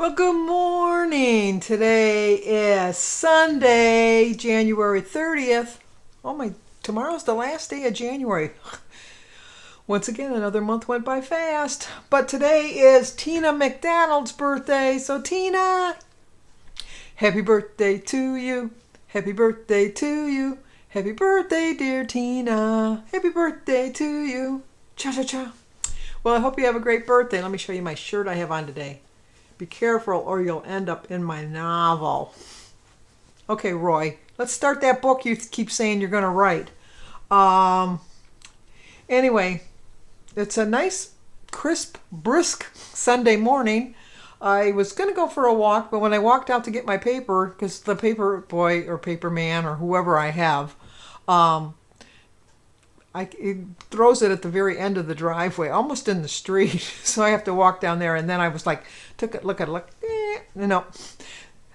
Well, good morning. Today is Sunday, January 30th. Oh my, tomorrow's the last day of January. Once again, another month went by fast. But today is Tina McDonald's birthday. So, Tina, happy birthday to you. Happy birthday to you. Happy birthday, dear Tina. Happy birthday to you. Cha cha cha. Well, I hope you have a great birthday. Let me show you my shirt I have on today. Be careful or you'll end up in my novel. Okay, Roy, let's start that book you keep saying you're going to write. Anyway, it's a nice, crisp, brisk Sunday morning. I was going to go for a walk, but when I walked out to get my paper, because the paper boy or paper man or whoever I have, it throws it at the very end of the driveway, almost in the street. So I have to walk down there. And then I was like, look,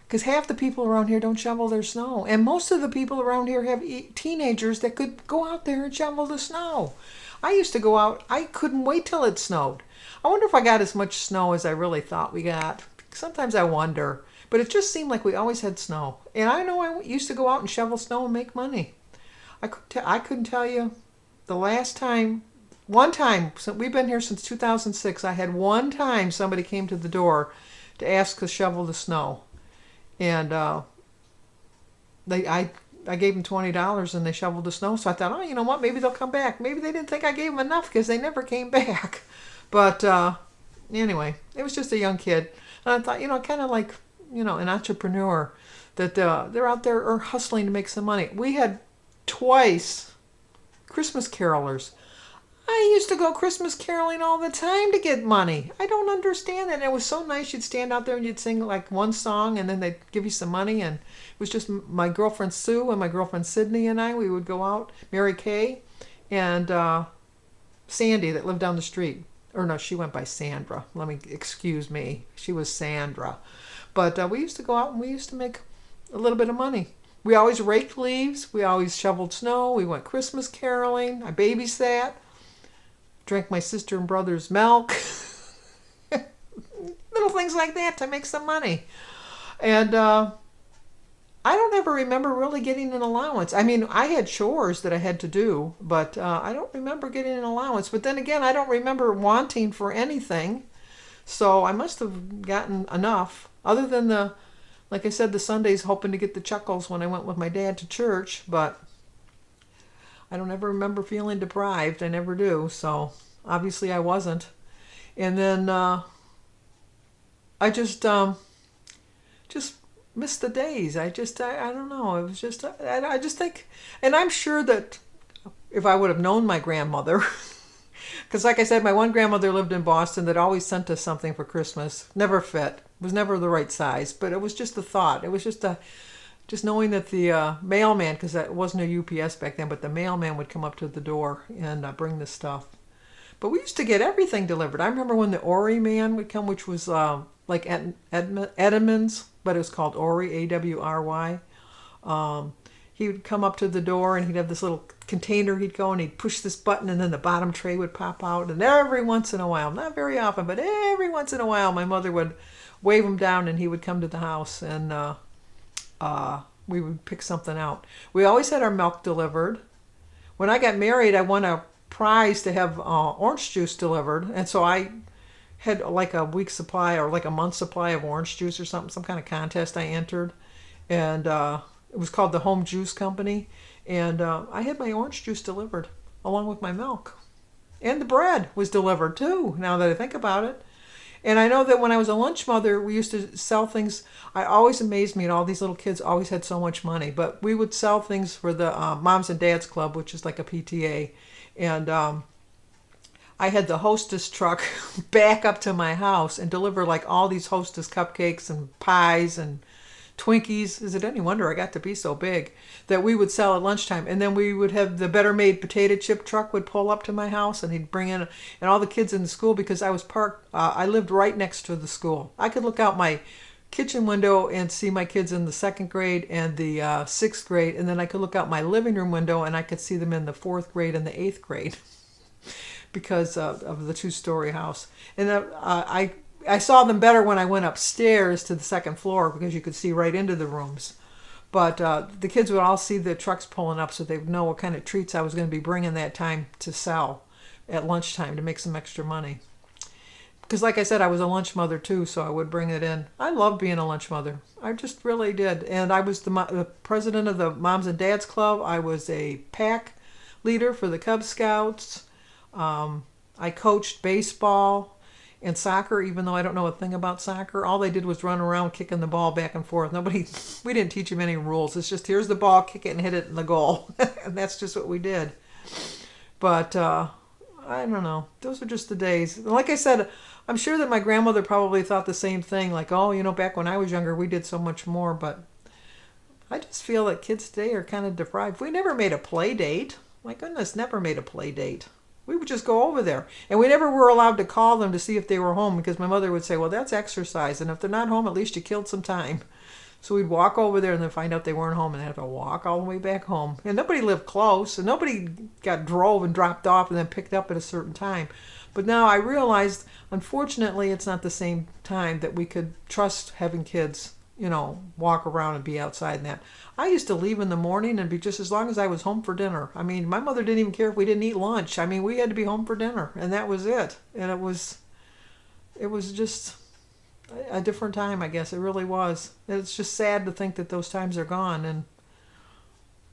because half the people around here don't shovel their snow. And most of the people around here have teenagers that could go out there and shovel the snow. I used to go out. I couldn't wait till it snowed. I wonder if I got as much snow as I really thought we got. Sometimes I wonder. But it just seemed like we always had snow. And I know I used to go out and shovel snow and make money. I couldn't tell you. The last time, one time, so we've been here since 2006, I had one time somebody came to the door to ask to shovel the snow. And I gave them $20 and they shoveled the snow. So I thought, oh, you know what, maybe they'll come back. Maybe they didn't think I gave them enough because they never came back. But anyway, it was just a young kid. And I thought, kind of like, an entrepreneur that they're out there hustling to make some money. We had twice Christmas carolers. I used to go Christmas caroling all the time to get money. I don't understand it. And it was so nice. You'd stand out there and you'd sing like one song and then they'd give you some money. And it was just my girlfriend Sue and my girlfriend Sydney and I. We would go out. Mary Kay and Sandy that lived down the street. Or no, she went by Sandra. Excuse me. She was Sandra. But we used to go out and we used to make a little bit of money. We always raked leaves. We always shoveled snow. We went Christmas caroling. I babysat. Drank my sister and brother's milk. Little things like that to make some money. And I don't ever remember really getting an allowance. I mean, I had chores that I had to do, but I don't remember getting an allowance. But then again, I don't remember wanting for anything. So I must have gotten enough. Other than like I said, the Sundays hoping to get the chuckles when I went with my dad to church, but I don't ever remember feeling deprived. I never do, so obviously I wasn't. And then I just missed the days. I don't know. It was just, I just think, and I'm sure that if I would have known my grandmother, because like I said, my one grandmother lived in Boston that always sent us something for Christmas. Never fit. Was never the right size, but it was just a thought. It was just knowing that the mailman, because that wasn't a UPS back then, but the mailman would come up to the door and bring the stuff. But we used to get everything delivered. I remember when the Ori man would come, which was like Edmunds, but it was called Ori, A-W-R-Y. He would come up to the door and he'd have this little container. He'd go and he'd push this button and then the bottom tray would pop out. And every once in a while, not very often, but every once in a while, my mother would wave him down and he would come to the house and we would pick something out. We always had our milk delivered. When I got married, I won a prize to have orange juice delivered. And so I had like a week's supply or like a month's supply of orange juice or something, some kind of contest I entered. And it was called the Home Juice Company. And I had my orange juice delivered along with my milk. And the bread was delivered too, now that I think about it. And I know that when I was a lunch mother, we used to sell things. I always amazed me, and all these little kids always had so much money. But we would sell things for the Moms and Dads Club, which is like a PTA. And I had the Hostess truck back up to my house and deliver like all these Hostess cupcakes and pies and Twinkies. Is it any wonder I got to be so big that we would sell at lunchtime? And then we would have the Better Made potato chip truck would pull up to my house and he'd bring in, and all the kids in the school, because I was parked, I lived right next to the school. I could look out my kitchen window and see my kids in the 2nd grade and the 6th grade. And then I could look out my living room window and I could see them in the 4th grade and the 8th grade because of the 2-story house. And I saw them better when I went upstairs to the second floor because you could see right into the rooms. But the kids would all see the trucks pulling up, so they would know what kind of treats I was going to be bringing that time to sell at lunchtime to make some extra money. Because, like I said, I was a lunch mother too, so I would bring it in. I loved being a lunch mother. I just really did. And I was the president of the Moms and Dads Club. I was a pack leader for the Cub Scouts. I coached baseball and soccer, even though I don't know a thing about soccer. All they did was run around kicking the ball back and forth. We didn't teach them any rules. It's just, here's the ball, kick it and hit it in the goal. And that's just what we did. But I don't know. Those are just the days. Like I said, I'm sure that my grandmother probably thought the same thing. Like, oh, back when I was younger, we did so much more. But I just feel that kids today are kind of deprived. We never made a play date. My goodness, never made a play date. We would just go over there. And we never were allowed to call them to see if they were home because my mother would say, well, that's exercise. And if they're not home, at least you killed some time. So we'd walk over there and then find out they weren't home and have to walk all the way back home. And nobody lived close, and nobody got drove and dropped off and then picked up at a certain time. But now I realized, unfortunately, it's not the same time that we could trust having kids, walk around and be outside and that. I used to leave in the morning and be just as long as I was home for dinner. I mean, my mother didn't even care if we didn't eat lunch. I mean, we had to be home for dinner, and that was it. And it was just a different time, I guess. It really was. It's just sad to think that those times are gone, and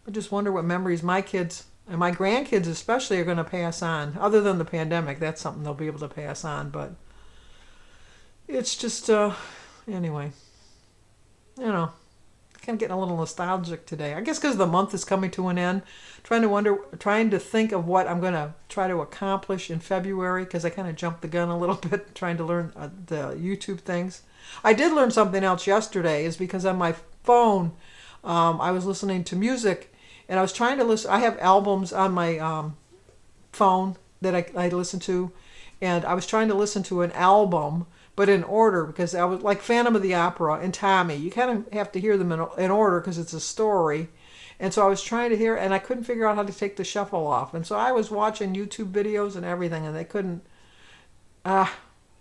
I just wonder what memories my kids and my grandkids especially are going to pass on. Other than the pandemic, that's something they'll be able to pass on, but it's just anyway, kind of getting a little nostalgic today. I guess because the month is coming to an end, trying to think of what I'm going to try to accomplish in February, because I kind of jumped the gun a little bit trying to learn the YouTube things. I did learn something else yesterday, is because on my phone, I was listening to music, and I was trying to listen. I have albums on my phone that I listen to, and I was trying to listen to an album, but in order, because I was like Phantom of the Opera and Tommy. You kind of have to hear them in order because it's a story. And so I was trying to hear, and I couldn't figure out how to take the shuffle off. And so I was watching YouTube videos and everything, and they couldn't. I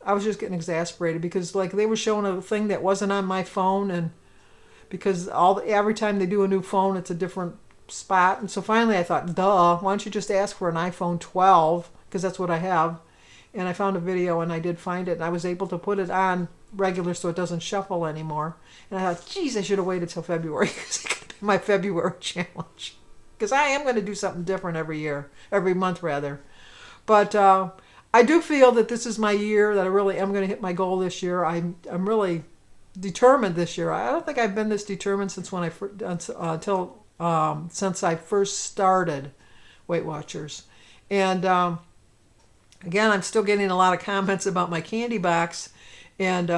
was just getting exasperated because like they were showing a thing that wasn't on my phone, and because every time they do a new phone, it's a different spot. And so finally I thought, duh, why don't you just ask for an iPhone 12, because that's what I have. And I found a video, and I did find it, and I was able to put it on regular so it doesn't shuffle anymore. And I thought, geez, I should have waited till February, because it could be my February challenge. Because I am going to do something different every month rather. But I do feel that this is my year, that I really am going to hit my goal this year. I'm really determined this year. I don't think I've been this determined since since I first started Weight Watchers. And again, I'm still getting a lot of comments about my candy box. And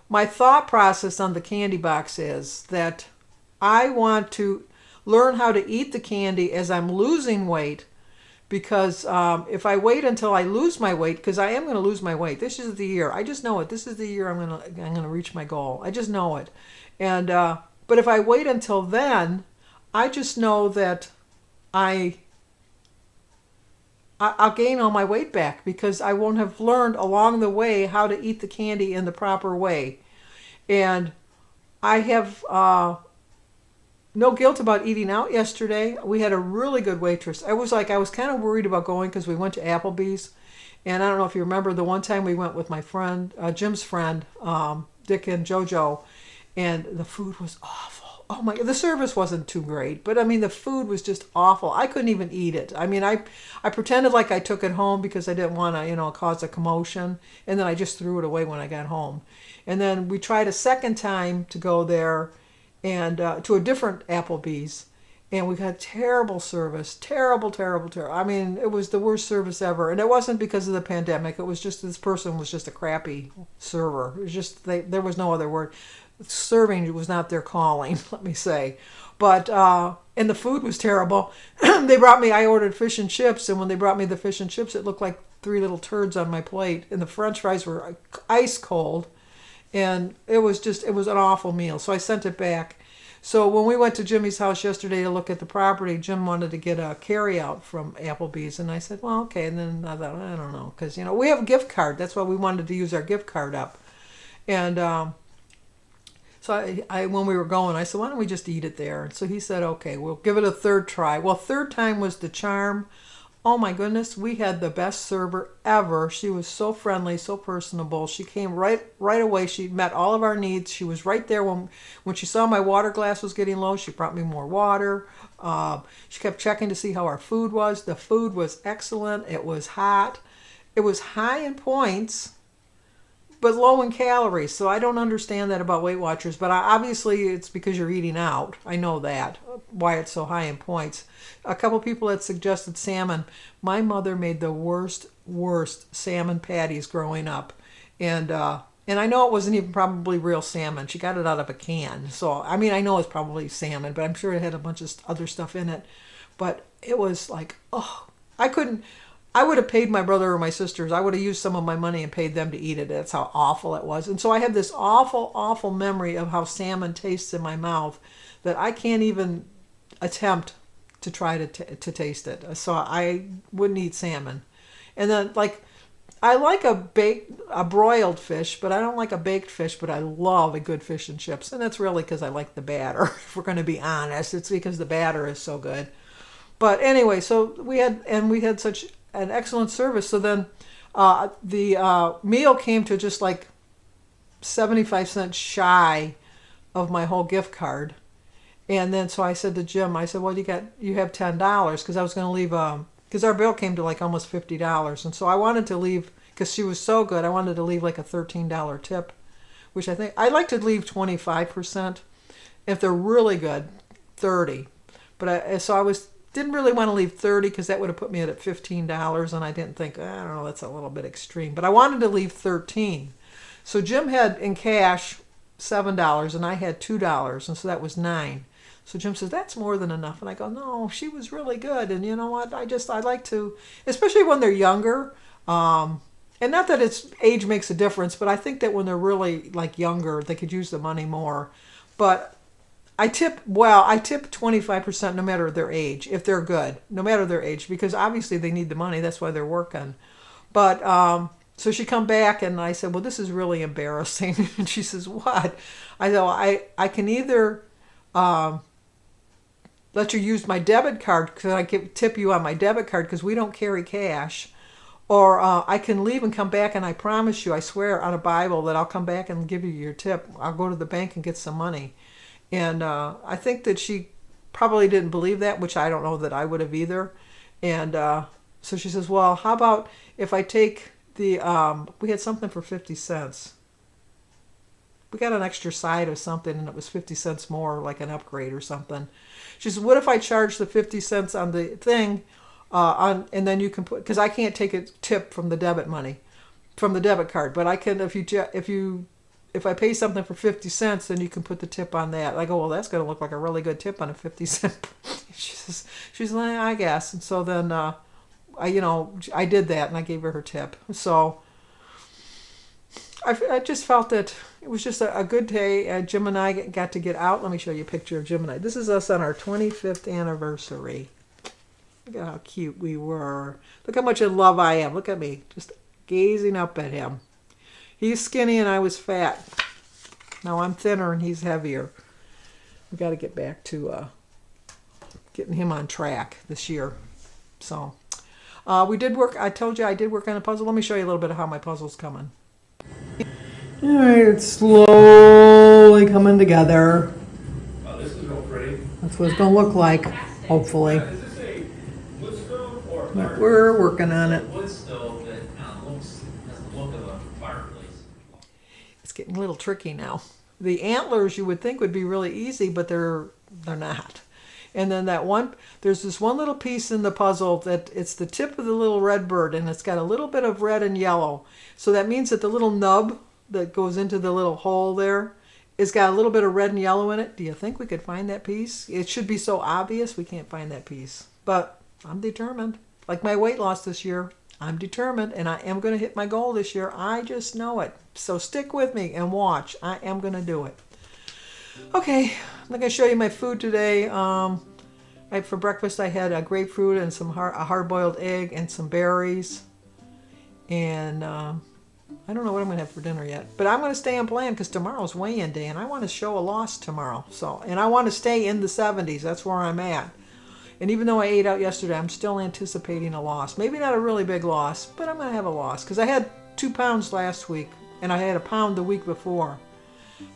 my thought process on the candy box is that I want to learn how to eat the candy as I'm losing weight. Because if I wait until I lose my weight, because I am going to lose my weight. This is the year. I just know it. This is the year I'm going to reach my goal. I just know it. And but if I wait until then, I just know that I'll gain all my weight back, because I won't have learned along the way how to eat the candy in the proper way. And I have no guilt about eating out yesterday. We had a really good waitress. I was kind of worried about going because we went to Applebee's. And I don't know if you remember the one time we went with my friend, Jim's friend, Dick and JoJo, and the food was awful. Oh my, the service wasn't too great, but I mean, the food was just awful. I couldn't even eat it. I mean, I pretended like I took it home because I didn't want to, cause a commotion. And then I just threw it away when I got home. And then we tried a second time to go there and to a different Applebee's. And we got terrible service, terrible. I mean, it was the worst service ever. And it wasn't because of the pandemic. It was just, this person was just a crappy server. It was just, there was no other word. Serving was not their calling, let me say. But and the food was terrible. I ordered fish and chips, and when they brought me the fish and chips, it looked like 3 little turds on my plate, and the French fries were ice cold, and it was an awful meal. So I sent it back. So when we went to Jimmy's house yesterday to look at the property, Jim wanted to get a carry-out from Applebee's, and I said, well, okay. And then I thought, I don't know, because we have a gift card. That's why we wanted to use our gift card up. And so I when we were going, I said, why don't we just eat it there? And so he said, okay, we'll give it a third try. Well, third time was the charm. Oh my goodness, we had the best server ever. She was so friendly, so personable. She came right away. She met all of our needs. She was right there when she saw my water glass was getting low. She brought me more water. She kept checking to see how our food was. The food was excellent. It was hot. It was high in points, but low in calories. So I don't understand that about Weight Watchers, but obviously it's because you're eating out. I know that, why it's so high in points. A couple people had suggested salmon. My mother made the worst salmon patties growing up. And I know it wasn't even probably real salmon. She got it out of a can. So, I mean, I know it's probably salmon, but I'm sure it had a bunch of other stuff in it. But it was like, oh, I would have paid my brother or my sisters. I would have used some of my money and paid them to eat it. That's how awful it was. And so I have this awful, awful memory of how salmon tastes in my mouth that I can't even attempt to try to taste it. So I wouldn't eat salmon. And then, like, I like a broiled fish, but I don't like a baked fish, but I love a good fish and chips. And that's really because I like the batter. If we're going to be honest, it's because the batter is so good. But anyway, so we had such an excellent service. So then the meal came to just like 75 cents shy of my whole gift card. And then so I said to Jim, I said, well, you have $10, because I was going to leave, because our bill came to like almost $50. And so I wanted to leave, because she was so good, I wanted to leave like a $13 tip, which I like to leave 25%. If they're really good, 30. But so I didn't really want to leave 30, because that would have put me at $15, and I didn't think, I don't know, that's a little bit extreme. But I wanted to leave 13. So Jim had in cash $7, and I had $2, and so that was 9. So Jim says, that's more than enough. And I go, no, she was really good. And you know what? I like to, especially when they're younger, and not that it's age makes a difference, but I think that when they're really like younger, they could use the money more. But I tip 25% no matter their age, if they're good, no matter their age, because obviously they need the money. That's why they're working. But so she come back, and I said, well, this is really embarrassing. And she says, what? I said, well, I can either let you use my debit card, because I can tip you on my debit card, because we don't carry cash, or I can leave and come back, and I promise you, I swear on a Bible, that I'll come back and give you your tip. I'll go to the bank and get some money. And I think that she probably didn't believe that, which I don't know that I would have either. And so she says, well, how about if I take we had something for 50 cents. We got an extra side of something, and it was 50 cents more, like an upgrade or something. She says, what if I charge the 50 cents on the thing, and then you can put, because I can't take a tip from the debit card, but I can, if I pay something for 50 cents, then you can put the tip on that. I go, well, that's going to look like a really good tip on a 50 cent. She's like, I guess. And so then, I did that, and I gave her tip. So I just felt that it was just a good day. Jim and I got to get out. Let me show you a picture of Jim and I. This is us on our 25th anniversary. Look at how cute we were. Look how much in love I am. Look at me, just gazing up at him. He's skinny and I was fat. Now I'm thinner and he's heavier. We got to get back to getting him on track this year. So we did work. I told you I did work on a puzzle. Let me show you a little bit of how my puzzle's coming. All right, it's slowly coming together. Oh, this is real pretty. That's what it's going to look like, hopefully. Is this a wood stove or a But we're working on it. wood stove that has the look of a fireplace? It's getting a little tricky now. The antlers you would think would be really easy, but they're not. And then there's this one little piece in the puzzle that it's the tip of the little red bird, and it's got a little bit of red and yellow. So that means that the little nub that goes into the little hole there, it's got a little bit of red and yellow in it. Do you think we could find that piece? It should be so obvious we can't find that piece. But I'm determined. Like my weight loss this year, I'm determined, and I am going to hit my goal this year. I just know it. So stick with me and watch. I am going to do it. Okay, I'm going to show you my food today. For breakfast, I had a grapefruit and a hard-boiled egg and some berries. And I don't know what I'm going to have for dinner yet. But I'm going to stay on plan because tomorrow's weigh-in day, and I want to show a loss tomorrow. So, and I want to stay in the 70s. That's where I'm at. And even though I ate out yesterday, I'm still anticipating a loss. Maybe not a really big loss, but I'm going to have a loss because I had 2 pounds last week, and I had a pound the week before.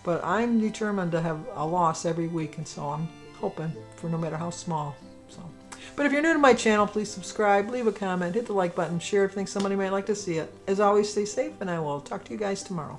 But I'm determined to have a loss every week, and so I'm hoping for no matter how small. So, but if you're new to my channel, please subscribe, leave a comment, hit the like button, share if you think somebody might like to see it. As always, stay safe, and I will talk to you guys tomorrow.